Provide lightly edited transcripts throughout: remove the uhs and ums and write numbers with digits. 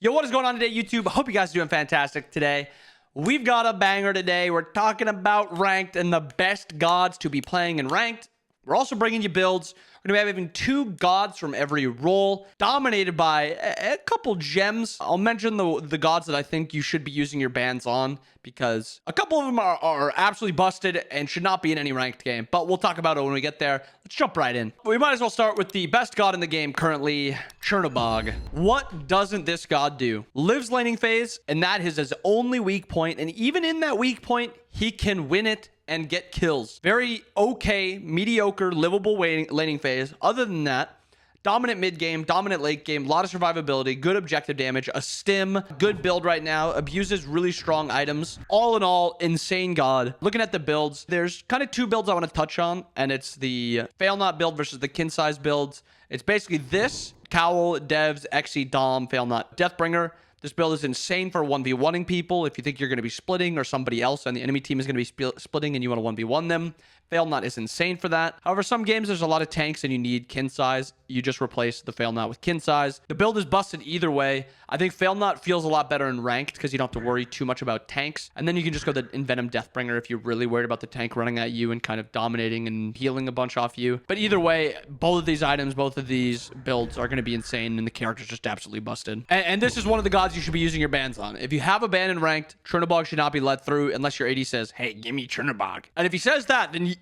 Yo, what is going on today, YouTube? I hope you guys are doing fantastic today. We've got a banger today. We're talking about ranked and the best gods to be playing in ranked. We're also bringing you builds. We're going to be having 2 gods from every role, dominated by a couple gems. I'll mention the gods that I think you should be using your bans on, because a couple of them are absolutely busted and should not be in any ranked game. But we'll talk about it when we get there. Let's jump right in. We might as well start with the best god in the game currently, Chernobog. What doesn't this god do? Lives laning phase, and that is his only weak point. And even in that weak point, he can win it and get kills. Very okay, mediocre, livable laning phase. Other than that, dominant mid game, dominant late game, a lot of survivability, good objective damage, a stim, good build right now, abuses really strong items. All in all, insane god. Looking at the builds, there's kind of 2 builds I want to touch on, and it's the Fail Not build versus the Kin Size builds. It's basically this, Cowl, Devs, Xe, Dom, Fail Not, Deathbringer. This build is insane for 1v1ing people. If you think you're going to be splitting or somebody else on the enemy team is going to be splitting and you want to 1v1 them, Fail Not is insane for that. However, some games there's a lot of tanks and you need Kin Size. You just replace the Fail Not with Kin Size. The build is busted either way. I think Fail Not feels a lot better in ranked because you don't have to worry too much about tanks. And then you can just go the Envenom Deathbringer if you're really worried about the tank running at you and kind of dominating and healing a bunch off you. But either way, both of these items, both of these builds are going to be insane and the character's just absolutely busted. And this is one of the gods you should be using your bans on. If you have a ban in ranked, Chernobog should not be let through unless your AD says, hey, give me Chernobog. And if he says that, then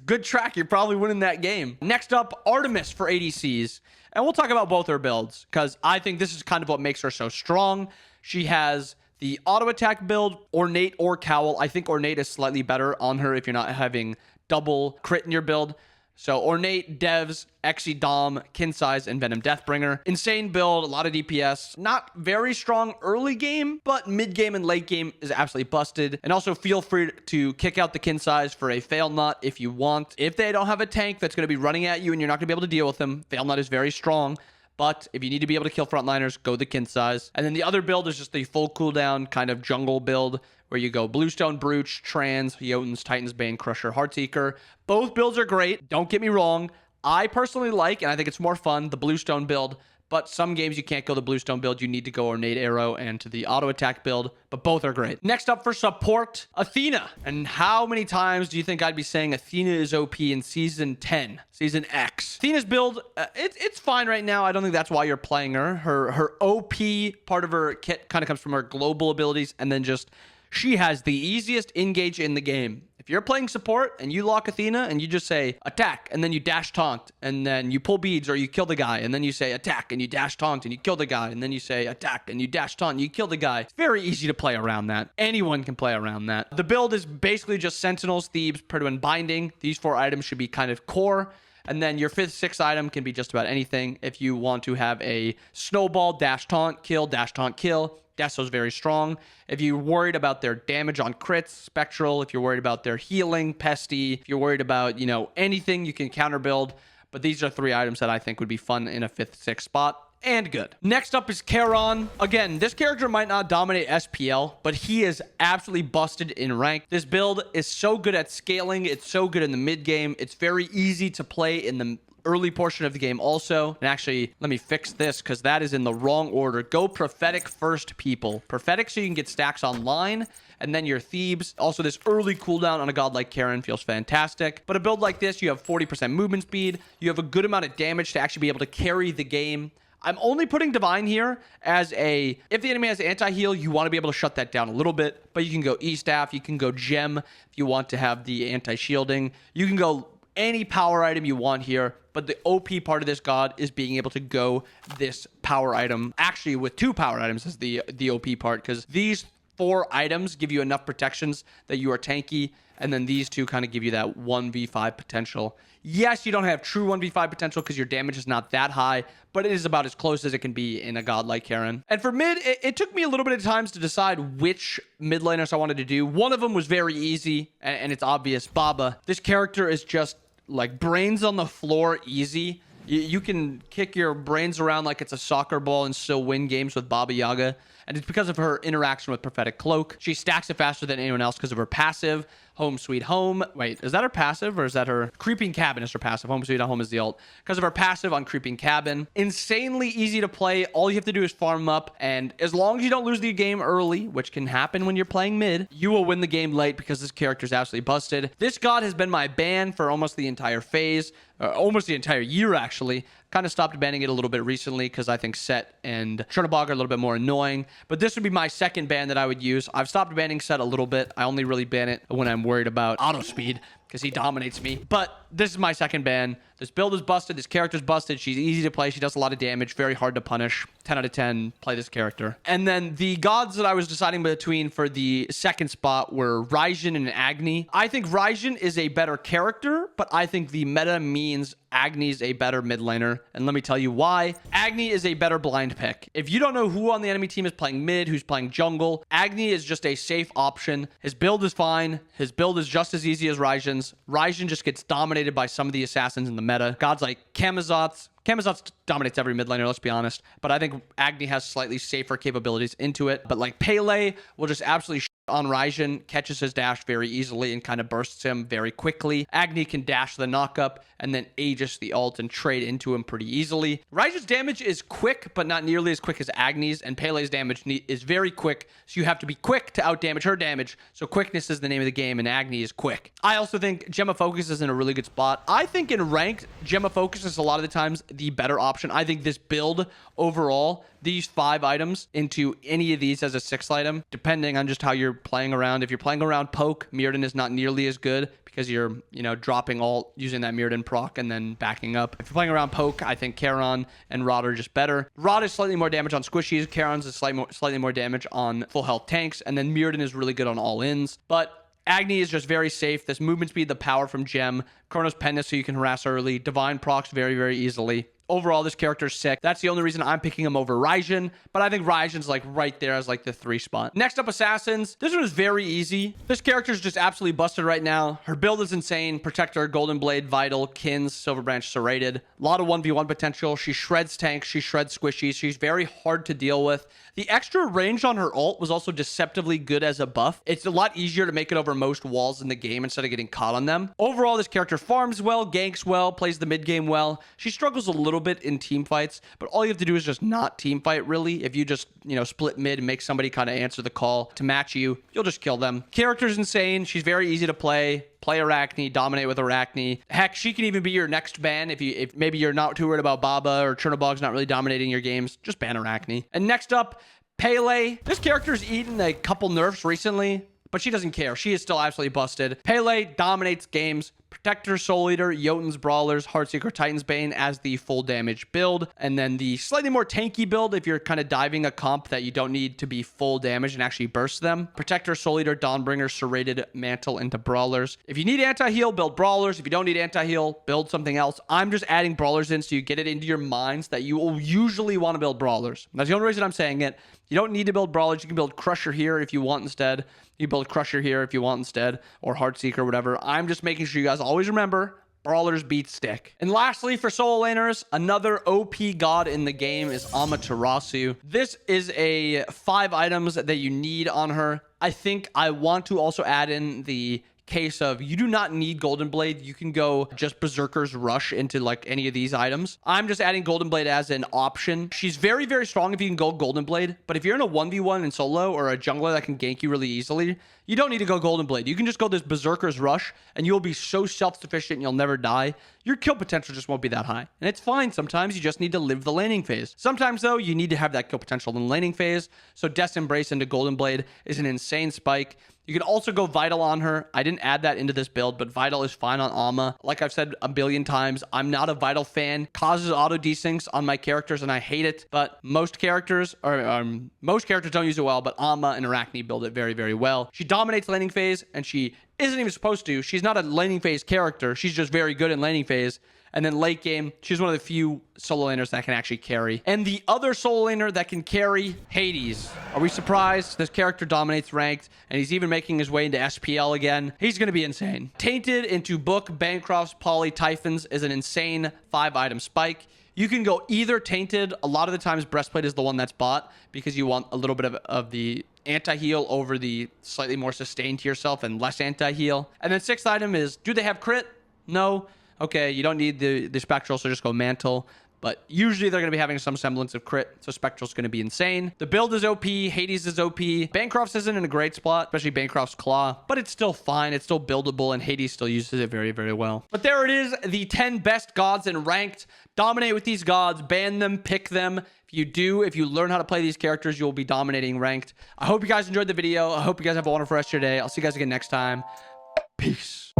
good track. You're probably winning that game. Next up, Artemis for ADCs. And we'll talk about both her builds because I think this is kind of what makes her so strong. She has the auto attack build, Ornate or Cowl. I think Ornate is slightly better on her if you're not having double crit in your build. So Ornate, Devs, Xe, Dom, Kin Size, and Venom Deathbringer. Insane build, a lot of DPS. Not very strong early game, but mid game and late game is absolutely busted. And also feel free to kick out the Kin Size for a Fail Not if you want. If they don't have a tank that's going to be running at you and you're not going to be able to deal with them, Fail Not is very strong. But if you need to be able to kill frontliners, go the Kin Size. And then the other build is just the full cooldown kind of jungle build where you go Bluestone, Brooch, Trans, Jotuns, Titan's Bane, Crusher, Heartseeker. Both builds are great. Don't get me wrong. I personally like, and I think it's more fun, the Bluestone build. But some games you can't go the Bluestone build. You need to go Ornate Arrow and to the auto attack build. But both are great. Next up for support, Athena. And how many times do you think I'd be saying Athena is OP in Season 10? Season X. Athena's build, it's fine right now. I don't think that's why you're playing her. Her OP part of her kit kind of comes from her global abilities. And then just, she has the easiest engage in the game. If you're playing support and you lock Athena and you just say attack and then you dash taunt and then you pull beads or you kill the guy and then you say attack and you dash taunt and you kill the guy and then you say attack and you dash taunt and you kill the guy. It's very easy to play around that. Anyone can play around that. The build is basically just Sentinels, Thebes, Purdue, and Binding. These 4 items should be kind of core. And then your 5th, 6th item can be just about anything. If you want to have a snowball, dash taunt, kill, dash taunt, kill. Deso's very strong. If you're worried about their damage on crits, Spectral. If you're worried about their healing, Pesty. If you're worried about, anything, you can counter build. But these are 3 items that I think would be fun in a 5th, 6th spot. And good. Next up is Charon. Again, this character might not dominate SPL, but he is absolutely busted in rank. This build is so good at scaling. It's so good in the mid game. It's very easy to play in the early portion of the game also. And actually, let me fix this because that is in the wrong order. Go Prophetic first, people. Prophetic so you can get stacks online, and then your Thebes. Also, this early cooldown on a god like Charon feels fantastic. But a build like this, you have 40% movement speed. You have a good amount of damage to actually be able to carry the game. I'm only putting Divine here as if the enemy has anti-heal, you want to be able to shut that down a little bit. But you can go E-Staff, you can go Gem if you want to have the anti-shielding. You can go any power item you want here. But the OP part of this god is being able to go this power item. Actually, with 2 power items is the OP part, because these 4 items give you enough protections that you are tanky. And then these 2 kind of give you that 1v5 potential. Yes, you don't have true 1v5 potential because your damage is not that high, but it is about as close as it can be in a god like Charon. And for mid, it took me a little bit of times to decide which mid laners I wanted to do. One of them was very easy, and it's obvious. Baba. This character is just like brains on the floor easy. You can kick your brains around like it's a soccer ball and still win games with Baba Yaga. And it's because of her interaction with Prophetic Cloak. She stacks it faster than anyone else because of her passive. Home Sweet Home. Wait, is that her passive or is that her Creeping Cabin is her passive? Home Sweet Home is the ult. Because of her passive on Creeping Cabin. Insanely easy to play. All you have to do is farm up. And as long as you don't lose the game early, which can happen when you're playing mid, you will win the game late because this character is absolutely busted. This god has been my ban for almost the entire phase. Almost the entire year, actually. Kind of stopped banning it a little bit recently because I think Set and Chernobog are a little bit more annoying. But this would be my second ban that I would use. I've stopped banning Set a little bit. I only really ban it when I'm worried about auto speed because he dominates me. But this is my second ban. This build is busted. This character's busted. She's easy to play. She does a lot of damage. Very hard to punish. 10 out of 10. Play this character. And then the gods that I was deciding between for the second spot were Ryzen and Agni. I think Ryzen is a better character, but I think the meta means Agni's a better mid laner. And let me tell you why. Agni is a better blind pick. If you don't know who on the enemy team is playing mid, who's playing jungle, Agni is just a safe option. His build is fine. His build is just as easy as Ryzen's. Ryzen just gets dominated by some of the assassins in the meta. Gods like Camazotz. Camazotz dominates every mid laner, let's be honest. But I think Agni has slightly safer capabilities into it. But like Pele will just absolutely on Ryzen, catches his dash very easily and kind of bursts him very quickly. Agni can dash the knockup and then Aegis the ult and trade into him pretty easily. Ryzen's damage is quick, but not nearly as quick as Agni's, and Pele's damage is very quick, so you have to be quick to outdamage her damage. So quickness is the name of the game, and Agni is quick. I also think Gemma Focus is in a really good spot. I think in ranked, Gemma Focus is a lot of the times the better option. I think this build overall, these 5 items into any of these as a 6th item, depending on just how you're playing around. If you're playing around poke, Mirrodin is not nearly as good because you're, dropping ult, using that Mirrodin proc and then backing up. If you're playing around poke, I think Charon and Rod are just better. Rod is slightly more damage on squishies. Charon's is slightly more damage on full health tanks. And then Mirrodin is really good on all-ins. But Agni is just very safe. This movement speed, the power from Gem. Chronos Pendant so you can harass early. Divine procs very, very easily. Overall, this character's sick. That's the only reason I'm picking him over Ryzen, but I think Ryzen's like right there as like the 3 spot. Next up, Assassins. This one is very easy. This character's just absolutely busted right now. Her build is insane. Protector, Golden Blade, Vital, Kins, Silver Branch, Serrated. A lot of 1v1 potential. She shreds tanks. She shreds squishies. She's very hard to deal with. The extra range on her ult was also deceptively good as a buff. It's a lot easier to make it over most walls in the game instead of getting caught on them. Overall, this character farms well, ganks well, plays the mid game well. She struggles a little bit in team fights, but all you have to do is just not team fight really. If you just, split mid and make somebody kind of answer the call to match you, you'll just kill them. Character's insane. She's very easy to play. Play Arachne, dominate with Arachne. Heck, she can even be your next ban if maybe you're not too worried about Baba or Chernobog's not really dominating your games. Just ban Arachne. And next up, Pele. This character's eaten a couple nerfs recently, but she doesn't care. She is still absolutely busted. Pele dominates games. Protector, Soul Eater, Jotun's Brawlers, Heartseeker, Titan's Bane as the full damage build. And then the slightly more tanky build if you're kind of diving a comp that you don't need to be full damage and actually burst them. Protector, Soul Eater, Dawnbringer, Serrated, Mantle into Brawlers. If you need anti-heal, build Brawlers. If you don't need anti-heal, build something else. I'm just adding Brawlers in so you get it into your minds that you will usually want to build Brawlers. That's the only reason I'm saying it. You don't need to build Brawlers. You can build Crusher here if you want instead. You build Crusher here if you want instead, or Heartseeker, whatever. I'm just making sure you guys always remember, Brawlers beat Stick. And lastly, for solo laners, another OP god in the game is Amaterasu. This is a 5 items that you need on her. I think I want to also add in the case of you do not need Golden Blade. You can go just Berserker's Rush into like any of these items. I'm just adding Golden Blade as an option. She's very, very strong if you can go Golden Blade, but if you're in a 1v1 in solo or a jungler that can gank you really easily, you don't need to go Golden Blade. You can just go this Berserker's Rush and you'll be so self-sufficient and you'll never die. Your kill potential just won't be that high. And it's fine. Sometimes you just need to live the laning phase. Sometimes though, you need to have that kill potential in the laning phase. So Death's Embrace into Golden Blade is an insane spike. You can also go Vital on her. I didn't add that into this build, but Vital is fine on Alma. Like I've said a billion times, I'm not a Vital fan. Causes auto desyncs on my characters, and I hate it. But most characters don't use it well, but Alma and Arachne build it very, very well. She dominates laning phase, and she isn't even supposed to. She's not a laning phase character. She's just very good in laning phase. And then late game, she's one of the few solo laners that can actually carry. And the other solo laner that can carry, Hades. Are we surprised? This character dominates ranked, and he's even making his way into SPL again. He's going to be insane. Tainted into Book, Bancrofts, Poly, Typhons is an insane 5-item spike. You can go either tainted. A lot of the times breastplate is the one that's bought because you want a little bit of the anti-heal over the slightly more sustained to yourself and less anti-heal. And then 6th item is, do they have crit? No. Okay, you don't need the spectral, so just go mantle. But usually they're going to be having some semblance of crit, so Spectral's going to be insane. The build is OP, Hades is OP. Bancroft's isn't in a great spot, especially Bancroft's Claw, but it's still fine. It's still buildable, and Hades still uses it very, very well. But there it is, the 10 best gods in ranked. Dominate with these gods, ban them, pick them. If you do, if you learn how to play these characters, you'll be dominating ranked. I hope you guys enjoyed the video. I hope you guys have a wonderful rest of your day. I'll see you guys again next time. Peace.